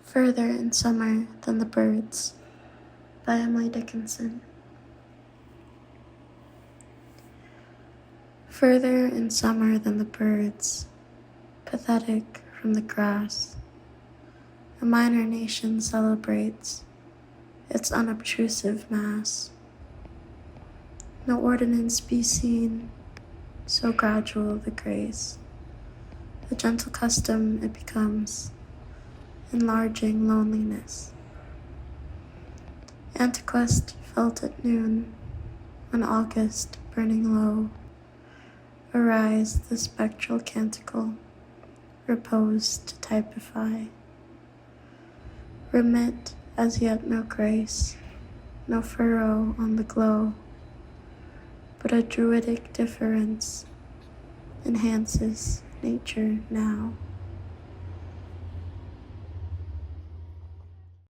Further in Summer Than the Birds by Dickinson. Further in summer than the birds, pathetic from the grass, a minor nation celebrates its unobtrusive mass. No ordinance be seen, so gradual the grace, the gentle custom it becomes, enlarging loneliness. Antiquest felt at noon, when August, burning low, arise the spectral canticle, repose to typify. Remit as yet no grace, no furrow on the glow, but a druidic difference enhances nature now.